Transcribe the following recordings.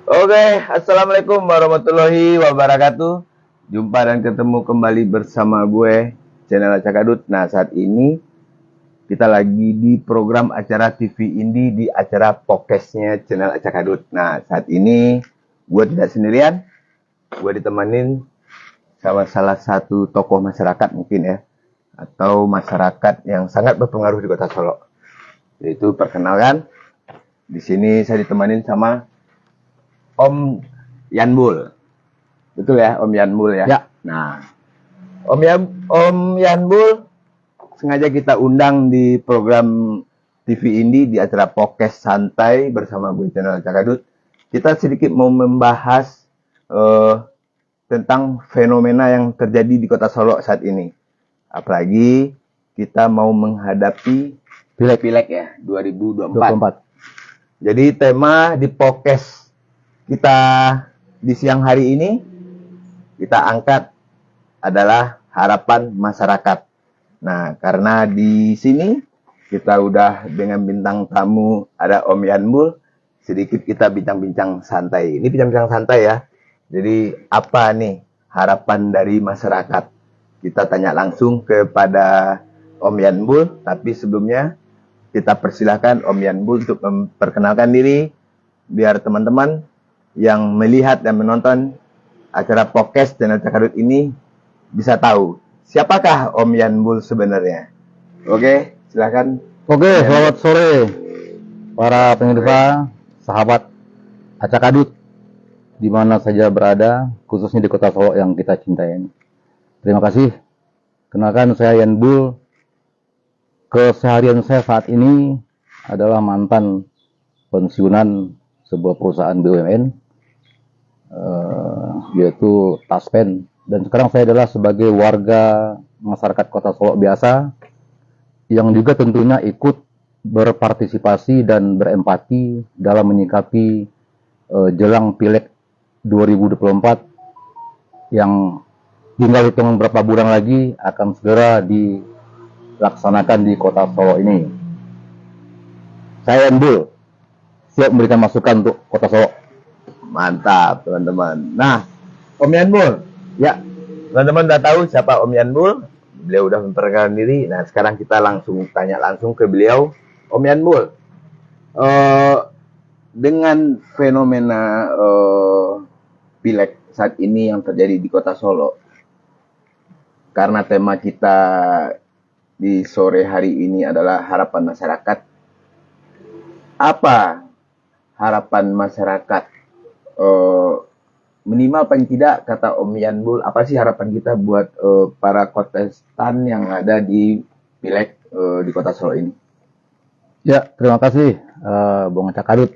Oke, assalamualaikum warahmatullahi wabarakatuh. Jumpa dan ketemu kembali bersama gue, channel Acakadut. Nah, saat ini kita lagi di program acara TV Indie di acara podcastnya channel Acakadut. Nah, saat ini gue tidak sendirian, gue ditemenin sama salah satu tokoh masyarakat mungkin ya, atau masyarakat yang sangat berpengaruh di Kota Solo. Yaitu perkenalkan, di sini saya ditemenin sama Om Yanbul. Betul ya, Om Yanbul ya? Ya. Nah, Om Yanbul sengaja kita undang di program TV Indie di acara podcast santai bersama gue channel Acakadut. Kita sedikit mau membahas tentang fenomena yang terjadi di Kota Solo saat ini. Apalagi kita mau menghadapi Pileg ya, 2024. Jadi tema di podcast kita di siang hari ini kita angkat adalah harapan masyarakat. Nah, karena di sini kita udah dengan bintang tamu ada Om Yanbul, sedikit kita bincang-bincang santai. Ini bincang-bincang santai ya. Jadi apa nih harapan dari masyarakat? Kita tanya langsung kepada Om Yanbul, tapi sebelumnya kita persilahkan Om Yanbul untuk memperkenalkan diri biar teman-teman yang melihat dan menonton acara podcast channel Acakadut ini bisa tahu siapakah Om Yanbul sebenarnya. Oke, silakan. Oke, selamat sore para pemirsa, sahabat Acakadut di mana saja berada, khususnya di Kota Solo yang kita cintai. Terima kasih. Kenalkan saya Yanbul. Keseharian saya saat ini adalah mantan pensiunan sebuah perusahaan BUMN. Yaitu Taspen, dan sekarang saya adalah sebagai warga masyarakat Kota Solo biasa yang juga tentunya ikut berpartisipasi dan berempati dalam menyikapi jelang Pileg 2024 yang tinggal hitungan beberapa bulan lagi akan segera dilaksanakan di Kota Solo ini. Saya Yanbul siap memberikan masukan untuk Kota Solo. Mantap, teman-teman. Nah, Om Yanbul, ya, teman-teman udah tahu siapa Om Yanbul. Beliau udah memperkenalkan diri. Nah, sekarang kita langsung tanya langsung ke beliau. Om Yanbul, dengan fenomena Pileg saat ini yang terjadi di Kota Solo, karena tema kita di sore hari ini adalah harapan masyarakat. Apa harapan masyarakat? Minimal paling tidak, kata Om Yanbul, apa sih harapan kita buat para kontestan yang ada di Pileg di Kota Solo ini? Ya, terima kasih Bung Acakadut.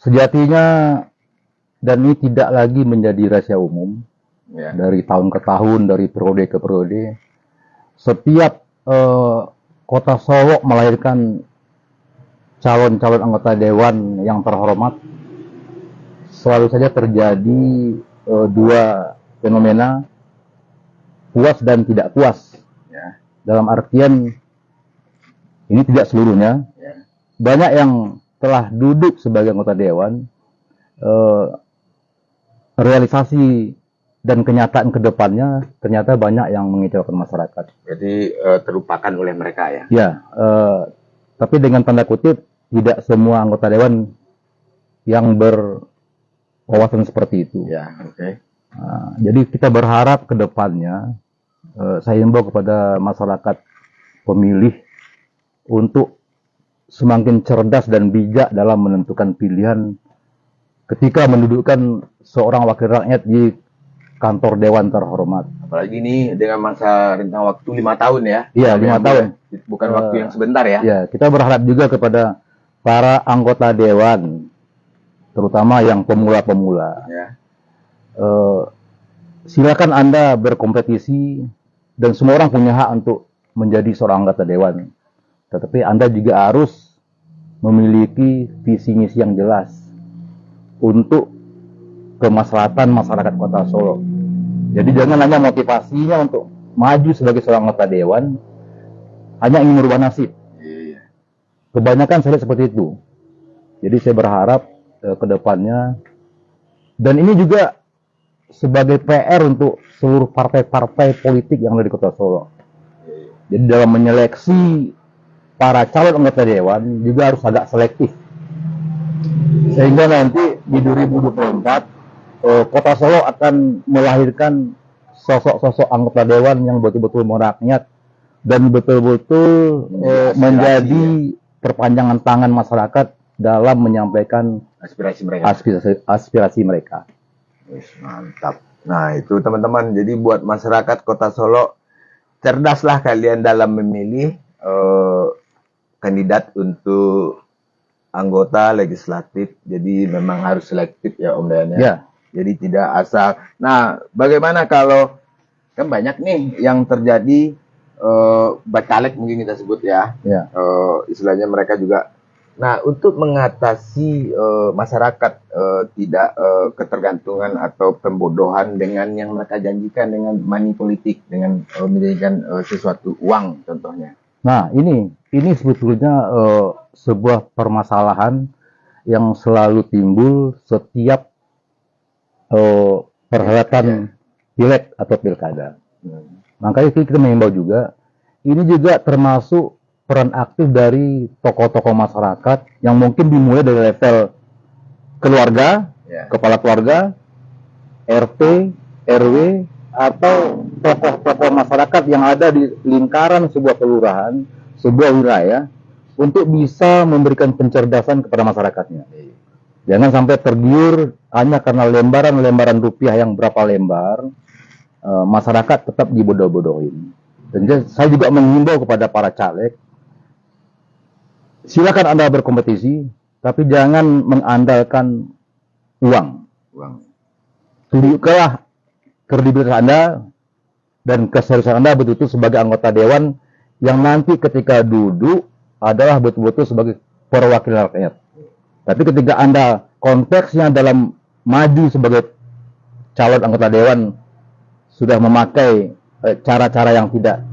Sejatinya, dan ini tidak lagi menjadi rahasia umum Ya. dari tahun ke tahun, dari periode ke periode. Setiap Kota Solo melahirkan calon-calon anggota dewan yang terhormat, selalu saja terjadi dua fenomena, puas dan tidak puas. Ya. Dalam artian, ini tidak seluruhnya. Ya. Banyak yang telah duduk sebagai anggota dewan, realisasi dan kenyataan ke depannya ternyata banyak yang mengecewakan masyarakat. Jadi terlupakan oleh mereka ya? Ya, tapi dengan tanda kutip, tidak semua anggota dewan yang berwawasan seperti itu. Ya, oke. Jadi kita berharap ke depannya, saya himbau kepada masyarakat pemilih untuk semakin cerdas dan bijak dalam menentukan pilihan ketika mendudukkan seorang wakil rakyat di kantor dewan terhormat. Apalagi ini dengan masa rentang waktu 5 tahun ya? Iya, 5 tahun. Bukan waktu yang sebentar ya? Ya, kita berharap juga kepada para anggota dewan, terutama yang pemula-pemula. Ya. Silakan Anda berkompetisi, dan semua orang punya hak untuk menjadi seorang anggota dewan. Tetapi Anda juga harus memiliki visi misi yang jelas untuk kemaslahatan masyarakat Kota Solo. Jadi jangan hanya motivasinya untuk maju sebagai seorang anggota dewan, hanya ingin merubah nasib. Kebanyakan saya lihat seperti itu. Jadi saya berharap ke depannya Dan ini juga sebagai PR untuk seluruh partai-partai politik yang ada di Kota Solo. Jadi dalam menyeleksi para calon anggota dewan juga harus agak selektif. Sehingga nanti di 2024 Kota Solo akan melahirkan sosok-sosok anggota dewan yang betul-betul merakyat dan betul-betul menjadi perpanjangan tangan masyarakat dalam menyampaikan aspirasi mereka. Mantap. Nah, itu teman-teman. Jadi buat masyarakat Kota Solo, cerdaslah kalian dalam memilih kandidat untuk anggota legislatif. Jadi memang harus selektif ya Om Dayan ya. Ya. Jadi tidak asal. Nah, bagaimana kalau kan banyak nih yang terjadi bacalek mungkin kita sebut ya. Ya. Istilahnya mereka juga. Nah, untuk mengatasi masyarakat tidak ketergantungan atau pembodohan dengan yang mereka janjikan dengan money politik, dengan menjadikan sesuatu uang contohnya. Nah, ini sebetulnya sebuah permasalahan yang selalu timbul setiap perhelatan pileg atau pilkada. Makanya kita mengimbau juga, ini juga termasuk peran aktif dari tokoh-tokoh masyarakat yang mungkin dimulai dari level keluarga, kepala keluarga, RT, RW, atau tokoh-tokoh masyarakat yang ada di lingkaran sebuah kelurahan, sebuah wilayah, untuk bisa memberikan pencerdasan kepada masyarakatnya. Jangan sampai tergiur hanya karena lembaran-lembaran rupiah yang berapa lembar, masyarakat tetap dibodoh-bodohin. Dan saya juga mengimbau kepada para caleg, silakan Anda berkompetisi, tapi jangan mengandalkan uang. Tunjukkanlah kredibilitas Anda dan keseriusan Anda betul-betul sebagai anggota dewan yang nanti ketika duduk adalah betul-betul sebagai perwakilan rakyat. Tapi ketika Anda konteksnya dalam maju sebagai calon anggota dewan sudah memakai cara-cara yang tidak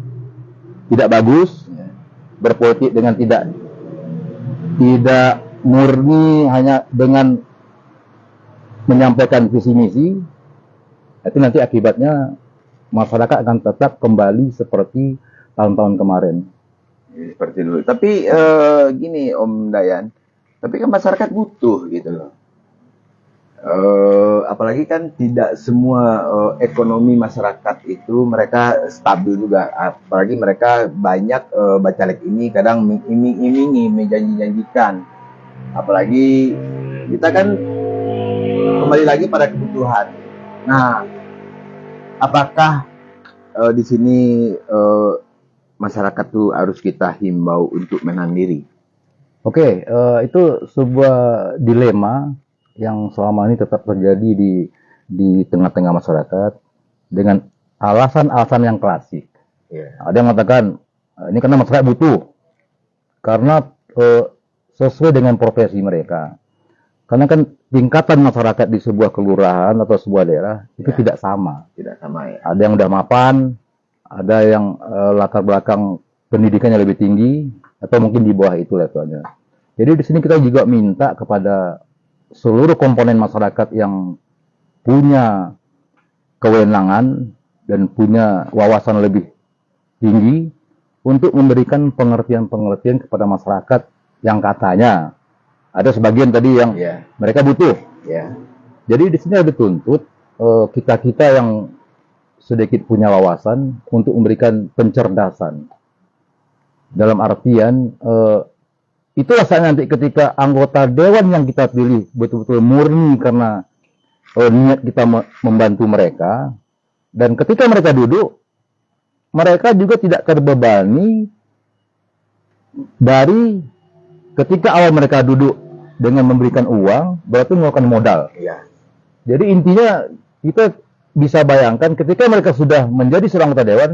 bagus, berpolitik dengan tidak murni hanya dengan menyampaikan visi misi, itu nanti akibatnya masyarakat akan tetap kembali seperti tahun-tahun kemarin. Seperti dulu. Tapi gini Om Dayan, tapi kan masyarakat butuh gitu loh. Apalagi kan tidak semua ekonomi masyarakat itu mereka stabil juga. Apalagi mereka banyak bacalek ini kadang iming-imingi, menjanji-janjikan. Apalagi kita kan kembali lagi pada kebutuhan. Nah, apakah di sini masyarakat tuh harus kita himbau untuk menahan diri? Oke, itu sebuah dilema yang selama ini tetap terjadi di tengah-tengah masyarakat dengan alasan-alasan yang klasik. Ada yang mengatakan ini karena masyarakat butuh, karena sesuai dengan profesi mereka. Karena kan tingkatan masyarakat di sebuah kelurahan atau sebuah daerah itu tidak sama. Tidak sama ya. Ada yang udah mapan, ada yang latar belakang pendidikannya lebih tinggi, atau mungkin di bawah itu levelnya. Jadi di sini kita juga minta kepada seluruh komponen masyarakat yang punya kewenangan dan punya wawasan lebih tinggi untuk memberikan pengertian-pengertian kepada masyarakat yang katanya ada sebagian tadi yang mereka butuh. Jadi di sini ada tuntut kita-kita yang sedikit punya wawasan untuk memberikan pencerdasan. Dalam artian itulah saat nanti ketika anggota dewan yang kita pilih betul-betul murni karena niat kita membantu mereka, dan ketika mereka duduk, mereka juga tidak terbebani dari ketika awal mereka duduk dengan memberikan uang, berarti mengeluarkan modal. Jadi intinya kita bisa bayangkan ketika mereka sudah menjadi seorang anggota dewan,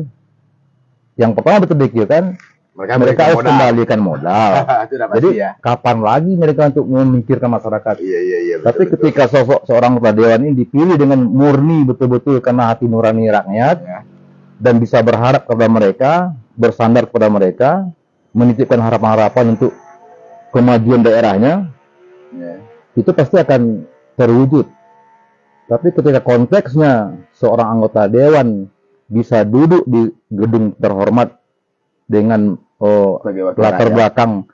yang pertama betul pikirkan mereka harus kembalikan modal. Jadi kapan lagi mereka untuk memikirkan masyarakat? Tapi ketika sosok seorang anggota dewan ini dipilih dengan murni betul-betul karena hati nurani rakyat dan bisa berharap kepada mereka, bersandar kepada mereka, menitipkan harapan-harapan untuk kemajuan daerahnya, itu pasti akan terwujud Tapi ketika konteksnya seorang anggota dewan bisa duduk di gedung terhormat dengan latar belakang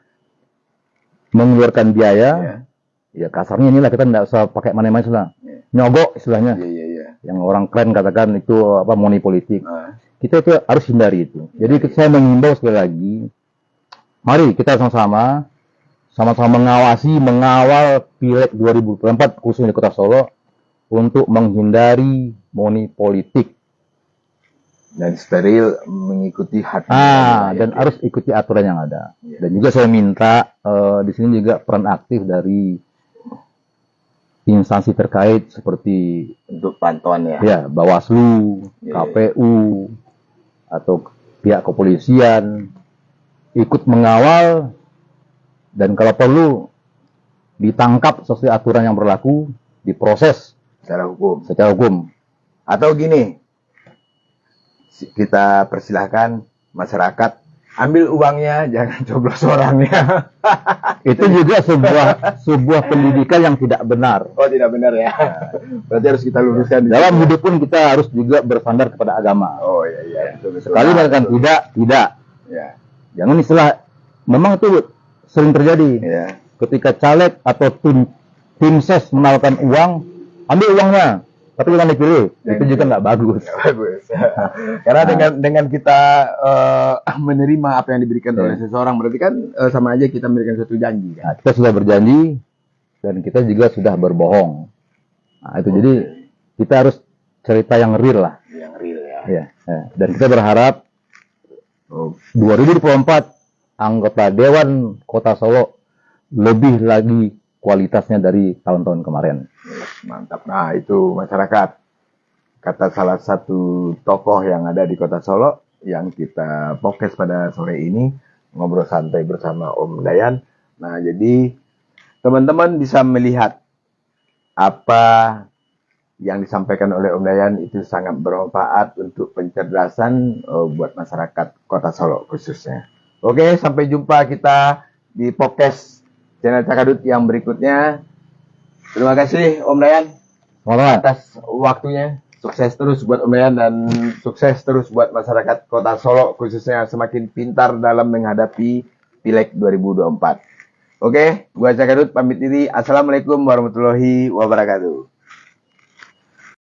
mengeluarkan biaya, ya kasarnya inilah kita tidak usah pakai mana-mana istilah, nyogok istilahnya, yang orang keren katakan itu apa money politik. Kita itu harus hindari itu. Jadi saya mengimbau sekali lagi, mari kita sama-sama mengawal Pileg 2024 khususnya di Kota Solo untuk menghindari money politik dan steril mengikuti hati dan harus ikuti aturan yang ada. Dan juga saya minta di sini juga peran aktif dari instansi terkait seperti untuk pantauan Bawaslu, KPU atau pihak kepolisian ikut mengawal dan kalau perlu ditangkap sesuai aturan yang berlaku, diproses secara hukum. Atau gini, kita persilahkan masyarakat ambil uangnya, jangan coblos orangnya. Itu juga sebuah pendidikan yang tidak benar. Oh, tidak benar ya. Berarti harus kita luruskan. Dalam hidup pun kita harus juga bersandar kepada agama. Oh iya. Betul. Sekali mengatakan tidak. Ya. Jangan istilah, memang itu sering terjadi. Ya. Ketika caleg atau tim ses menawarkan uang, ambil uangnya, tapi jangan dipilih. Itu juga nggak bagus. Karena dengan kita menerima apa yang diberikan oleh seseorang, berarti kan sama aja kita memberikan suatu janji. Kan? Nah, kita sudah berjanji dan kita juga sudah berbohong. Nah, itu jadi kita harus cerita yang real lah. Yang real ya. Dan kita berharap 2024 anggota Dewan Kota Solo lebih lagi kualitasnya dari tahun-tahun kemarin. Mantap. Nah, itu masyarakat. Kata salah satu tokoh yang ada di Kota Solo yang kita podcast pada sore ini, ngobrol santai bersama Om Dayan. Nah, jadi teman-teman bisa melihat apa yang disampaikan oleh Om Dayan itu sangat bermanfaat untuk pencerdasan buat masyarakat Kota Solo khususnya. Oke, sampai jumpa kita di podcast channel Cakadut yang berikutnya. Terima kasih Om Dayan atas waktunya. Sukses terus buat Om Dayan dan sukses terus buat masyarakat Kota Solo khususnya semakin pintar dalam menghadapi Pileg 2024. Oke, gua Cakadut pamit diri. Assalamualaikum warahmatullahi wabarakatuh.